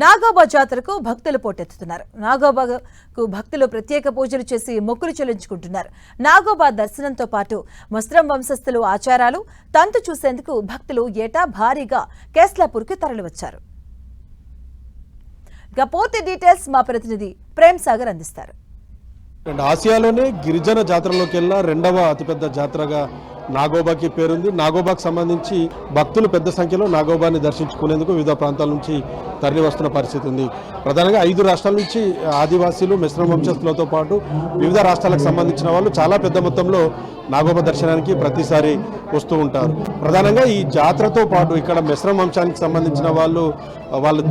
నాగోబా జాతరకు భక్తులు పోటెత్తుతున్నారు. నాగోబాకు భక్తులు ప్రత్యేక పూజలు చేసి మొక్కులు చెల్లించుకుంటున్నారు. నాగోబా దర్శనంతో పాటు ముస్లిం వంశస్థులు ఆచారాలు, తంతు చూసేందుకు భక్తులు ఏటా భారీగా కేస్లాపూర్కి తరలివచ్చారు. ఇక పూర్తి డీటెయిల్స్ మా ప్రతినిధి ప్రేమ్ సాగర్ అందిస్తారు. ఆసియాలోనే గిరిజన జాతరలోకెల్లా రెండవ అతిపెద్ద జాతరగా నాగోబాకి పేరుంది. నాగోబాకు సంబంధించి భక్తులు పెద్ద సంఖ్యలో నాగోబాని దర్శించుకునేందుకు వివిధ ప్రాంతాల నుంచి తరలి వస్తున్న పరిస్థితి ఉంది. ప్రధానంగా 5 రాష్ట్రాల నుంచి ఆదివాసీలు, మిశ్రమ వంశస్థులతో పాటు వివిధ రాష్ట్రాలకు సంబంధించిన వాళ్ళు చాలా పెద్ద మొత్తంలో నాగోబా దర్శనానికి ప్రతిసారి వస్తూ ఉంటారు. ప్రధానంగా ఈ జాతరతో పాటు ఇక్కడ మిశ్రమ వంశానికి సంబంధించిన వాళ్ళు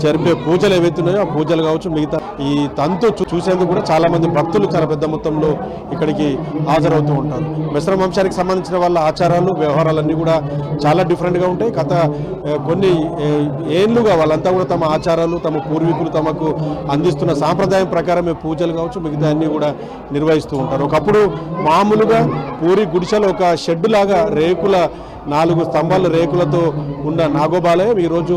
జరిపే పూజలు ఏవైతున్నాయో ఆ పూజలు కావచ్చు, మిగతా ఈ తంతు చూసేందుకు కూడా చాలా మంది భక్తులు చాలా పెద్ద మొత్తంలో ఇక్కడికి హాజరవుతూ ఉంటారు. మిశ్రమ వంశానికి సంబంధించిన వాళ్ళ ఆచారాలు, వ్యవహారాలన్నీ కూడా చాలా డిఫరెంట్గా ఉంటాయి. గత కొన్ని ఏళ్ళుగా వాళ్ళంతా కూడా తమ ఆచారాలు, తమ పూర్వీకులు తమకు అందిస్తున్న సాంప్రదాయం ప్రకారమే పూజలు కావచ్చు, మిగతా అన్నీ కూడా నిర్వహిస్తూ ఉంటారు. ఒకప్పుడు మామూలుగా పూరి గుడిసెలో ఒక షెడ్ లాగా రేకుల 4 స్తంభాల రేకులతో ఉన్న నాగోబాలయం ఈరోజు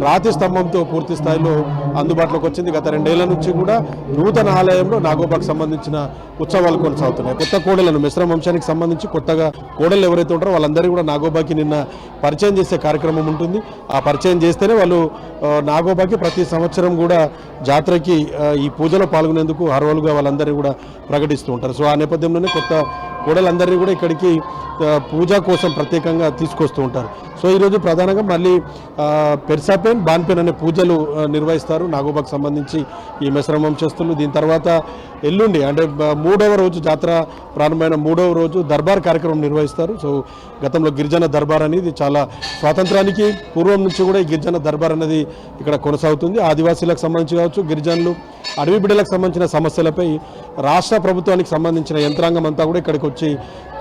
రాతి స్తంభంతో పూర్తి స్థాయిలో అందుబాటులోకి వచ్చింది. గత 2 ఏళ్ల నుంచి కూడా నూతన ఆలయంలో నాగోబాకు సంబంధించిన ఉత్సవాలు కొనసాగుతున్నాయి. కొత్త కోడలను మిశ్రమ వంశానికి సంబంధించి కొత్తగా కోడలు ఎవరైతే ఉంటారో వాళ్ళందరూ కూడా నాగోబాకి నిన్న పరిచయం చేసే కార్యక్రమం ఉంటుంది. ఆ పరిచయం చేస్తేనే వాళ్ళు నాగోబాకి ప్రతి సంవత్సరం కూడా జాతరకి ఈ పూజలో పాల్గొనేందుకు అర్హులుగా వాళ్ళందరినీ కూడా ప్రకటిస్తూ ఉంటారు. సో ఆ నేపథ్యంలోనే కొత్త కోడలందరినీ కూడా ఇక్కడికి పూజ కోసం ప్రత్యేకంగా తీసుకొస్తూ ఉంటారు. సో ఈరోజు ప్రధానంగా మళ్ళీ పెర్సాపెన్, బాన్పెన్ అనే పూజలు నిర్వహిస్తారు నాగోబాకు సంబంధించి ఈ మిశ్రమ వంశస్థులు. దీని తర్వాత ఎల్లుండి అంటే 3వ రోజు జాతర ప్రారంభమైన 3వ రోజు దర్బార్ కార్యక్రమం నిర్వహిస్తారు. సో గతంలో గిరిజన దర్బార్ అనేది చాలా స్వాతంత్రానికి పూర్వం నుంచి కూడా ఈ గిరిజన దర్బార్ అనేది ఇక్కడ కొనసాగుతుంది. ఆదివాసీలకు సంబంధించి కావచ్చు, గిరిజనులు, అడవి బిడ్డలకు సంబంధించిన సమస్యలపై రాష్ట్ర ప్రభుత్వానికి సంబంధించిన యంత్రాంగం అంతా కూడా ఇక్కడికి వచ్చి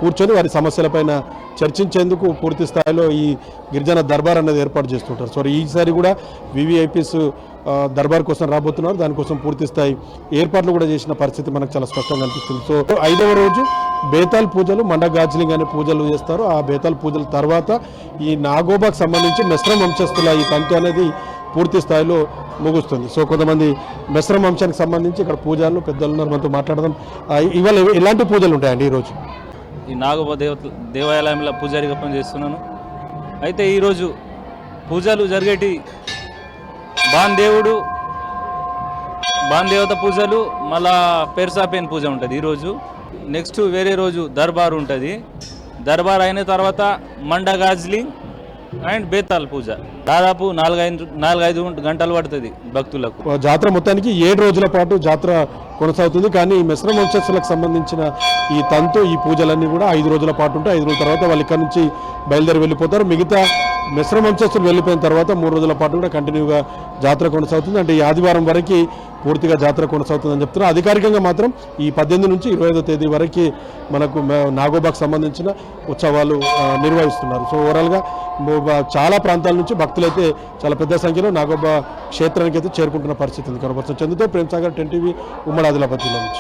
కూర్చొని వారి సమస్యలపైన చర్చించేందుకు పూర్తి స్థాయిలో ఈ గిరిజన దర్బార్ అనేది ఏర్పాటు చేస్తుంటారు. సో ఈసారి కూడా వివిఐపీస్ దర్బార్ కోసం రాబోతున్నారు. దానికోసం పూర్తి స్థాయి ఏర్పాట్లు కూడా చేసిన పరిస్థితి మనకు చాలా స్పష్టంగా అనిపిస్తుంది. సో 5వ రోజు బేతాల్ పూజలు, మండగాజ్లింగ్ అనే పూజలు చేస్తారు. ఆ బేతాల్ పూజల తర్వాత ఈ నాగోబాకు సంబంధించి మిశ్రమ వంశస్థుల ఈ తంతు అనేది పూర్తి స్థాయిలో ముగుస్తుంది. సో కొంతమంది మిశ్రమ వంశానికి సంబంధించి ఇక్కడ పూజలు పెద్దలు ఉన్నారు, మనతో మాట్లాడదాం. ఇవాళ ఎలాంటి పూజలు ఉంటాయండి ఈరోజు? ఈ నాగోబా దేవాలయంలో పూజారిగా పనిచేస్తున్నాను. అయితే ఈరోజు పూజలు జరిగేటి బాన్ దేవత పూజలు, మళ్ళా పెర్సాపెన్ పూజ ఉంటుంది ఈరోజు. నెక్స్ట్ వేరే రోజు దర్బార్ ఉంటుంది. దర్బార్ అయిన తర్వాత మండగాజ్లింగ్ అండ్ బేతాల్ పూజ. దాదాపు 4-5 గంటలు పడుతుంది భక్తులకు. జాతర మొత్తానికి 7 రోజుల పాటు జాతర కొనసాగుతుంది. కానీ మిశ్రమ వంశస్థులకు సంబంధించిన ఈ తంతు, ఈ పూజలన్నీ కూడా 5 రోజుల పాటు ఉంటాయి. 5 రోజుల తర్వాత వాళ్ళు ఇక్కడ నుంచి బయలుదేరి వెళ్ళిపోతారు. మిగతా మిశ్రమ వంశస్థులు వెళ్ళిపోయిన తర్వాత 3 రోజుల పాటు కూడా కంటిన్యూగా జాతర కొనసాగుతుంది. అంటే ఈ ఆదివారం వరకు పూర్తిగా జాతర కొనసాగుతుందని చెప్తున్నారు. అధికారికంగా మాత్రం ఈ 18 నుంచి 25వ తేదీ వరకు మనకు నాగోబాకు సంబంధించిన ఉత్సవాలు నిర్వహిస్తున్నారు. సో ఓవరాల్గా చాలా ప్రాంతాల నుంచి భక్తులైతే చాలా పెద్ద సంఖ్యలో నాగోబా క్షేత్రానికి అయితే చేరుకుంటున్న పరిస్థితి ఉంది. కనబడుతుంది. చందుతో ప్రేమ్ సాగర్, 10 టీవీ, ఉమ్మడి ఆదిలాబాద్ జిల్లా నుంచి.